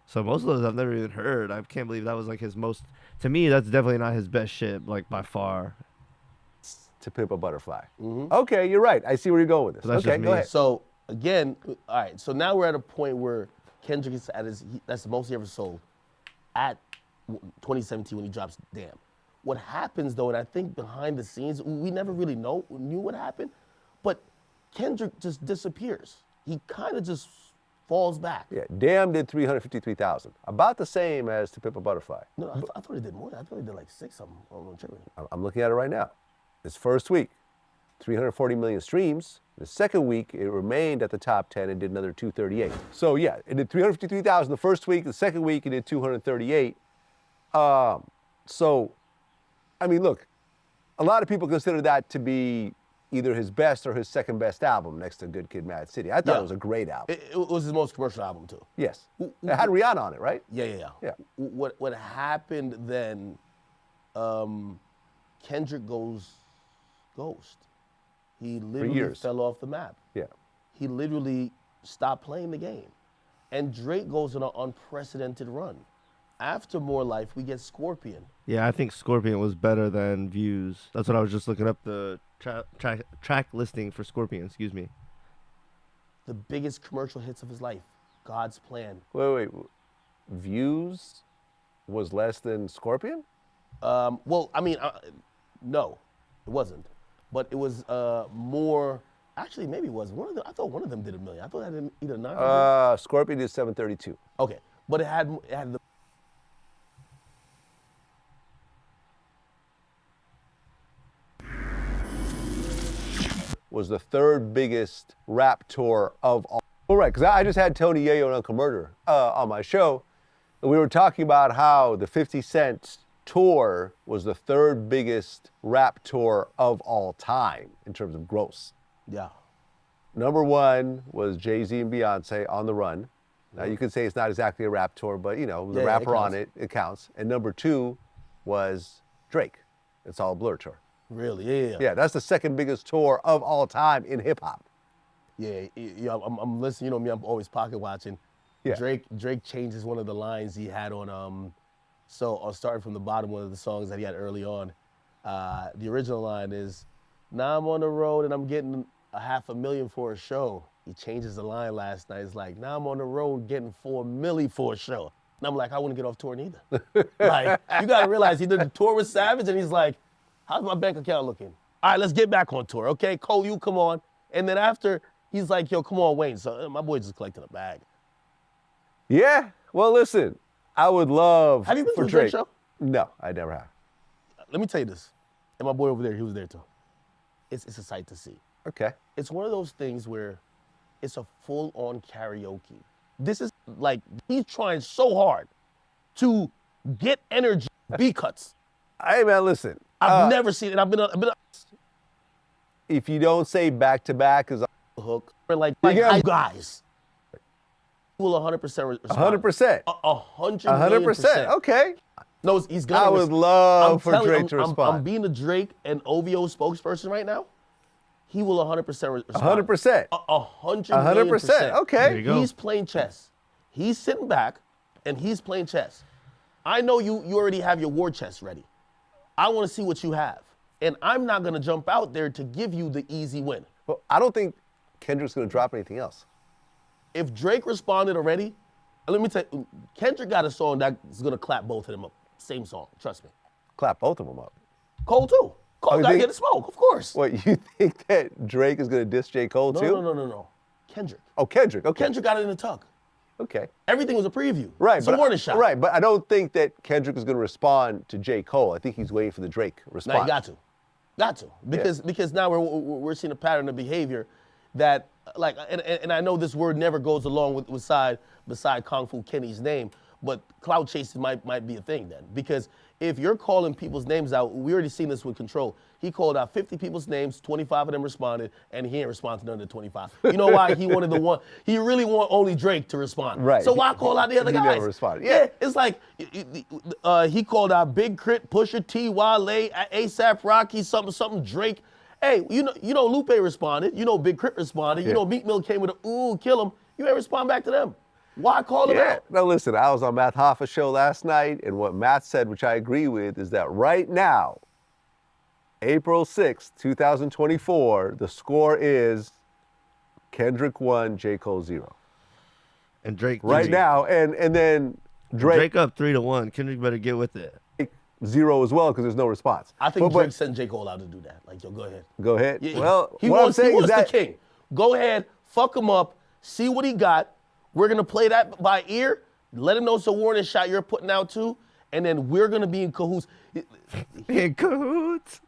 So most of those I've never even heard. I can't believe that was like his most, to me, that's definitely not his best shit, like by far. To Pimp a Butterfly. Okay, you're right. I see where you're going with this. Okay, go ahead. So again, all right. So now we're at a point where Kendrick is at that's the most he ever sold at 2017 when he drops Damn. What happens though, and I think behind the scenes, we never really knew what happened, but Kendrick just disappears. He kind of just falls back. Yeah, Damn did 353,000, about the same as To Pimp a Butterfly. No, I thought he did more. I thought he did like 6 something. I'm looking at it right now. This first week, 340 million streams. The second week, it remained at the top 10 and did another 238. So yeah, it did 353,000 the first week. The second week, it did 238. So I mean, look, a lot of people consider that to be either his best or his second best album next to Good Kid, Mad City. I thought it was a great album. It was his most commercial album too. Yes. It had Rihanna on it, right? Yeah. What happened then? Kendrick goes ghost. He literally fell off the map. Yeah. He literally stopped playing the game, and Drake goes on an unprecedented run. After More Life, we get Scorpion. Yeah, I think Scorpion was better than Views. That's what I was just looking up the track listing for Scorpion. Excuse me. The biggest commercial hits of his life, God's Plan. Wait. Views was less than Scorpion? Well, I mean, no, it wasn't. But it was more. Actually, maybe it was. I thought one of them did $1 million. I thought that did either 900. Scorpion did 732. Okay, but it had the. Was the third biggest rap tour of all. All right, because I just had Tony Yayo and Uncle Murder on my show, and we were talking about how the 50 Cent tour was the third biggest rap tour of all time in terms of gross. Yeah. Number one was Jay-Z and Beyonce, On the Run. Now, you could say it's not exactly a rap tour, but, the rapper on it counts. And number two was Drake. It's All Blur tour. Really? Yeah. Yeah, that's the second biggest tour of all time in hip-hop. Yeah, I'm listening. You know me, I'm always pocket watching. Yeah. Drake changes one of the lines he had on, so I'll start from the bottom, one of the songs that he had early on. The original line is, now I'm on the road and I'm getting $500,000 for a show. He changes the line last night. It's like, now I'm on the road getting $4 million for a show. And I'm like, I wouldn't get off tour neither. Like, you gotta realize he did the tour with Savage and he's like, how's my bank account looking? All right, let's get back on tour, okay? Cole, you come on. And then after, he's like, yo, come on, Wayne. So my boy just collecting a bag. Yeah, well, listen, I would love Have you been to for a Drake Drake. show? No, I never have. Let me tell you this. And my boy over there, he was there too. It's a sight to see. Okay. It's one of those things where it's a full-on karaoke. This is like, he's trying so hard to get energy, B cuts. Hey, man, listen. I've never seen it. I've been if you don't say back-to-back is a hook, or like hype guys. Will 100% respond. 100%. 100%. Okay. No, he's gonna. I would love for Drake to respond. I'm being a Drake and OVO spokesperson right now. He will 100% respond. 100%. 100%. Okay. There you go. He's playing chess. He's sitting back and he's playing chess. I know you already have your war chest ready. I want to see what you have. And I'm not going to jump out there to give you the easy win. Well, I don't think Kendrick's going to drop anything else. If Drake responded already, let me tell you, Kendrick got a song that's going to clap both of them up. Same song, trust me. Clap both of them up. Cole too. Cole got to get a smoke, of course. What, you think that Drake is going to diss J. Cole too? No. Kendrick. Oh, Kendrick, okay. Kendrick got it in the tuck. Okay. Everything was a preview. Right. It's a warning shot. Right, but I don't think that Kendrick is going to respond to J. Cole. I think he's waiting for the Drake response. No, you got to. Because now we're seeing a pattern of behavior that, like, and I know this word never goes along beside Kung Fu Kenny's name, but cloud chasing might be a thing then. Because if you're calling people's names out, we already seen this with Control. He called out 50 people's names, 25 of them responded, and he ain't responded to none of the 25. You know why? He wanted the one, he really want only Drake to respond. Right. So why call out the other He guys? never responded. Yeah, it's like, he called out Big Crit, Pusha T, Wale, ASAP Rocky, something, Drake. Hey, you know Lupe responded. You know Big Crit responded. You know Meek Mill came with a, ooh, kill him. You ain't respond back to them. Why call them out? Now listen, I was on Matt Hoffa's show last night, and what Matt said, which I agree with, is that right now, April 6th, 2024, the score is Kendrick 1, J. Cole 0. And Drake right now, and then Drake up 3-1. Kendrick better get with it. 0 as well because there's no response. I think Drake sent J. Cole out to do that. Like, yo, go ahead. Go ahead. Yeah, well, he what wants, I'm saying he wants is that the king. Go ahead, fuck him up, see what he got. We're gonna play that by ear. Let him know it's a warning shot you're putting out too, and then we're gonna be in cahoots. In cahoots.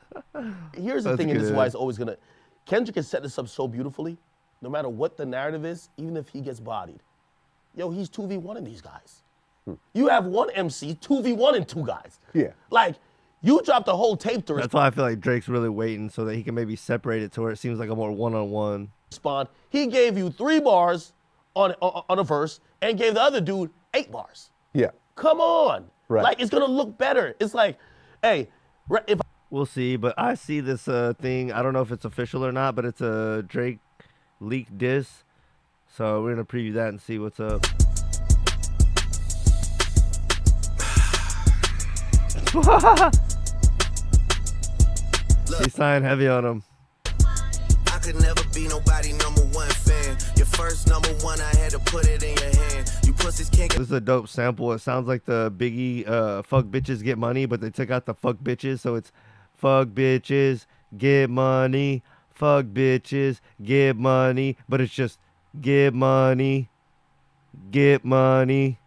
Here's the thing, and this is why it's always gonna. Kendrick has set this up so beautifully. No matter what the narrative is, even if he gets bodied, yo, he's 2v1 in these guys. You have one MC, 2v1 and two guys. Yeah. Like, You dropped the whole tape to That's why I feel like Drake's really waiting so that he can maybe separate it to where it seems like a more one-on-one. respond. He gave you 3 bars on a verse and gave the other dude 8 bars. Yeah. Come on. Right. Like, it's going to look better. It's like, hey, if We'll see, but I see this thing. I don't know if it's official or not, but it's a Drake leaked diss. So we're going to preview that and see what's up. He's signed heavy on him. I could never be nobody #1 fan. Your first #1, I had to put it in your hand. You pussies can't This is a dope sample. It sounds like the Biggie fuck bitches get money, but they took out the fuck bitches, so it's fuck bitches get money, fuck bitches get money, but it's just get money, get money,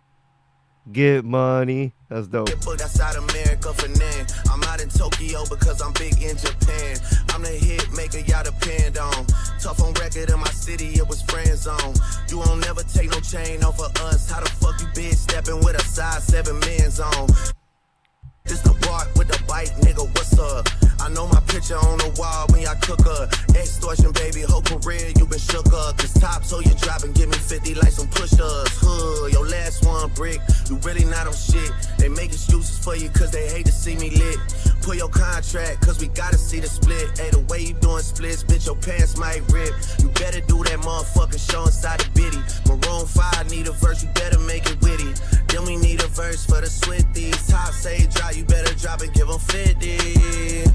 get money. That's dope. booked outside America for nan. I'm out in Tokyo because I'm big in Japan. I'm the hit maker y'all depend on. Tough on record in my city, it was friend zone. You won't never take no chain off of us. How the fuck you bitch stepping with a size 7 men's on? This the bark with the bite, nigga, what's up? I know my picture on the wall when y'all cook her. Extortion, baby, whole career you been shook up. Cause top so you drop and give me 50 like some push-ups. Your last one brick, you really not on shit. They make excuses for you cause they hate to see me lit. Pull your contract cause we gotta see the split. Hey, the way you doing splits, bitch, your pants might rip. You better do that motherfucking show inside the bitty. Maroon 5 need a verse, you better make it witty. Then we need a verse for the Swifties. Top say dry, you better drop and give them 50.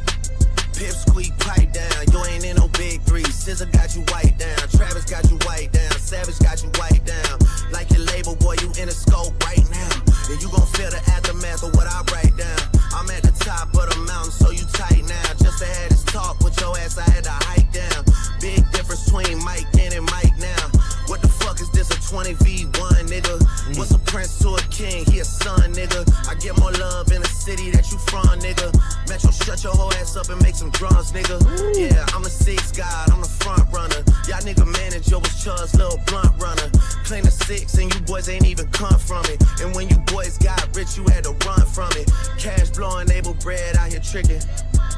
Pip squeak, pipe down, you ain't in no big 3. SZA got you white down, Travis got you white down, Savage got you white down. Like your label, boy, you in a scope right now. And you gon' feel the aftermath of what I write down. I'm at the top of the mountain, so you tight now. Just to have this talk with your ass, I had to hike down. Big difference between Mike then and Mike now. What the fuck is this, a 20v1, nigga? What's a prince to a king? He a son, nigga. I get more love in the city that you from, nigga. Metro, shut your whole ass up and make some drums, nigga. Yeah, I'm a 6 god, I'm the front runner. Y'all nigga manager was Chud's little blunt runner. Claim the 6 and you boys ain't even come from it. And when you boys got rich, you had to run from it. Cash blowing, able bread out here tricking.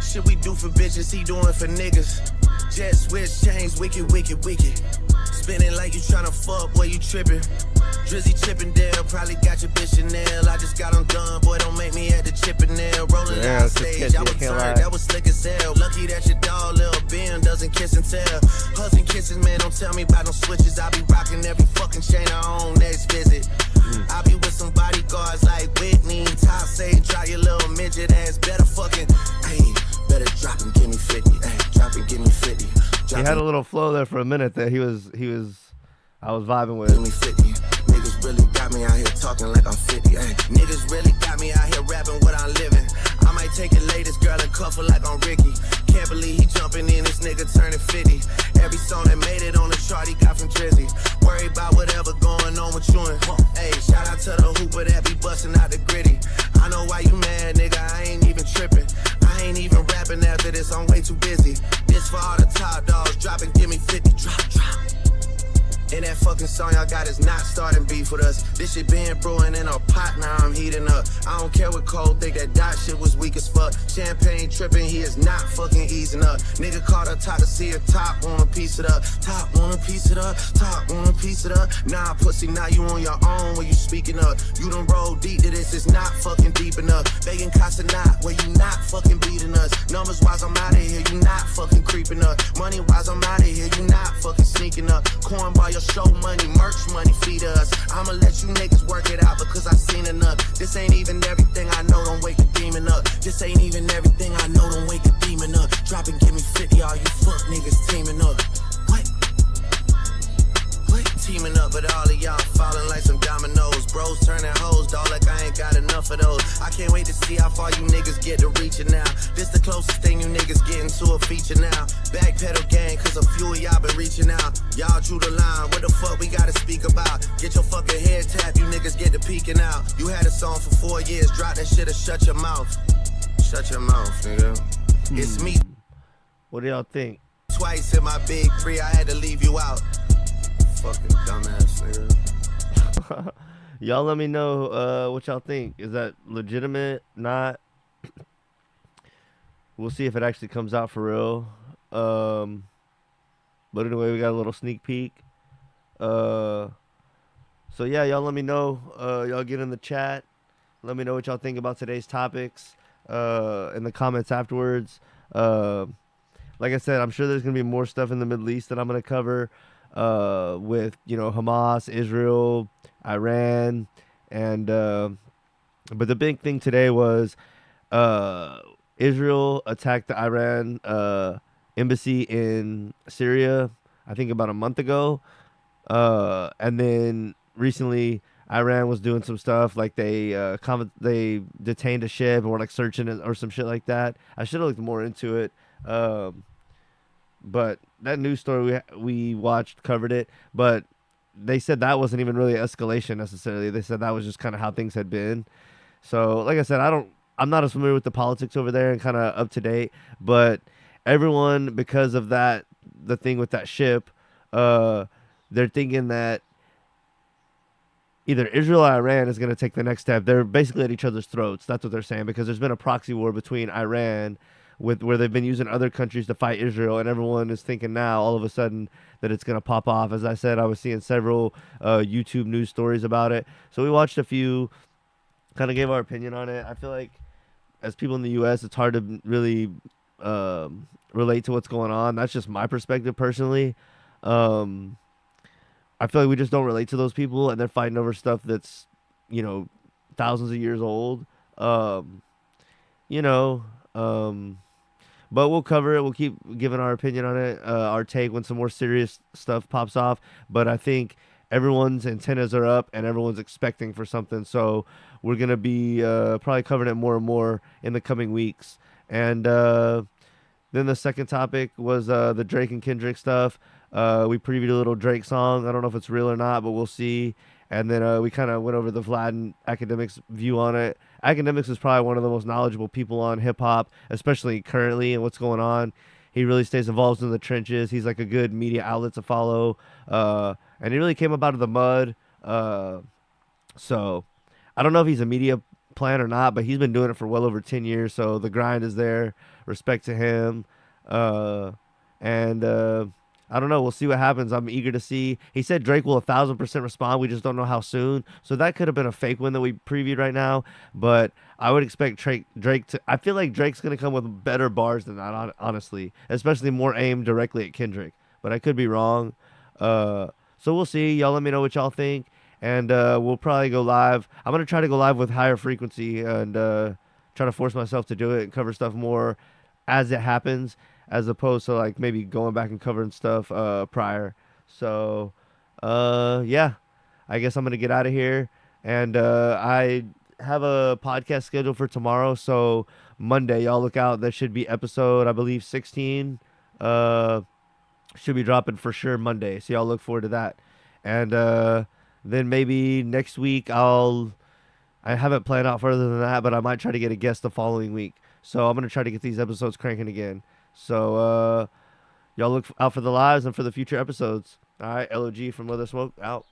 Shit we do for bitches, he doing for niggas. Jet switch, change, wicked, wicked, wicked. Spinning like you tryna fuck, boy, you tripping. Drizzy Chippendale, probably got your bitch Chanel. I just got undone, boy, don't make me at the Chippendale. Rolling down stage, I was turned, that was slick as hell. Lucky that your dog, Lil Ben, doesn't kiss and tell. Husband kisses, man, don't tell me about no switches. I be rocking every fucking chain I own next visit. I be with some bodyguards like Whitney. Top say, drop your little midget ass, better fucking, hey, better drop and give me 50, hey, drop and give me 50. He had a little flow there for a minute that I was vibing with. Niggas really got me out here talking like I'm 50. Ay. Niggas really got me out here rapping what I'm living. I might take the latest girl and cuff her like I'm Ricky. Can't believe he jumping in, this nigga turning 50. Every song that made it on the chart he got from Drizzy. Worry about whatever going on with you and hey, shout out to the hooper that be busting out the gritty. I know why you mad, nigga, I ain't even tripping. I ain't even rapping after this, I'm way too busy. This for all the top dogs, drop and give me 50, drop. And that fucking song y'all got is not starting beef with us. This shit been brewing in a pot, now I'm heating up. I don't care what Cole think, that dot shit was weak as fuck. Champagne tripping, he is not fucking easing up. Nigga called up top to see a top, wanna piece it up. Top, wanna piece it up, top, wanna piece it up. Nah, pussy, now you on your own when you speaking up. You done roll deep to this, it's not fucking deep enough. Begging Casa not, where you not fucking beating us. Numbers wise, I'm out of here, you not fucking creeping up. Money wise, I'm out of here, you not fucking sneaking up. Corn by your show money, merch money, feed us. I'ma let you niggas work it out because I seen enough. This ain't even everything I know, don't wake the demon up. This ain't even everything I know, don't wake the demon up. Drop and give me 50, all you fuck niggas teaming up. What? Teaming up, but all of y'all falling like some dominoes. Bros turning hoes, dog, like I ain't got enough of those. I can't wait to see how far you niggas get to reaching now. This the closest thing you niggas getting to a feature now. Backpedal gang, cause a few of y'all been reaching out. Y'all drew the line, what the fuck we gotta speak about? Get your fucking head tapped, you niggas get to peeking out. You had a song for 4 years, drop that shit or shut your mouth. Shut your mouth, nigga. It's me. What do y'all think? Twice in my big 3, I had to leave you out. Fucking dumbass nigga. Y'all let me know what y'all think. Is that legitimate? Not? we'll see if it actually comes out for real. But anyway, we got a little sneak peek. So yeah, y'all let me know. Y'all get in the chat. Let me know what y'all think about today's topics in the comments afterwards. Like I said, I'm sure there's going to be more stuff in the Middle East that I'm going to cover with, Hamas, Israel, Iran. And but the big thing today was Israel attacked the Iran embassy in Syria, I think about a month ago. And then recently Iran was doing some stuff like they detained a ship and were like searching it or some shit like that. I should have looked more into it. But that news story we watched covered it, but they said that wasn't even really escalation necessarily. They said that was just kind of how things had been. So like I said, I'm not as familiar with the politics over there and kind of up to date, but everyone, because of that, the thing with that ship, they're thinking that either Israel or Iran is going to take the next step. They're basically at each other's throats. That's what they're saying, because there's been a proxy war between Iran where they've been using other countries to fight Israel, and everyone is thinking now all of a sudden that it's going to pop off. As I said, I was seeing several YouTube news stories about it. So we watched a few, kind of gave our opinion on it. I feel like as people in the U.S., it's hard to really relate to what's going on. That's just my perspective personally. I feel like we just don't relate to those people, and they're fighting over stuff that's, thousands of years old. But we'll cover it. We'll keep giving our opinion on it, our take when some more serious stuff pops off. But I think everyone's antennas are up and everyone's expecting for something. So we're going to be probably covering it more and more in the coming weeks. And then the second topic was the Drake and Kendrick stuff. We previewed a little Drake song. I don't know if it's real or not, but we'll see. And then we kind of went over the Vlad and Academics view on it. Academics is probably one of the most knowledgeable people on hip-hop, especially currently and what's going on. He really stays involved in the trenches. He's like a good media outlet to follow. And he really came up out of the mud. So I don't know if he's a media plant or not, but he's been doing it for well over 10 years. So the grind is there. Respect to him. I don't know. We'll see what happens. I'm eager to see. He said Drake will 1,000% respond. We just don't know how soon. So that could have been a fake one that we previewed right now. But I would expect Drake to. I feel like Drake's going to come with better bars than that, honestly. Especially more aimed directly at Kendrick. But I could be wrong. So we'll see. Y'all let me know what y'all think. And we'll probably go live. I'm going to try to go live with higher frequency and try to force myself to do it and cover stuff more as it happens, as opposed to like maybe going back and covering stuff prior. So yeah, I guess I'm gonna get out of here. And I have a podcast scheduled for tomorrow, so Monday, y'all look out. That should be episode, I believe, 16. Should be dropping for sure Monday, so y'all look forward to that. And then maybe next week I haven't planned out further than that, but I might try to get a guest the following week. So I'm gonna try to get these episodes cranking again. So y'all look out for the lives and for the future episodes. All right, LOG from Leather Smoke out.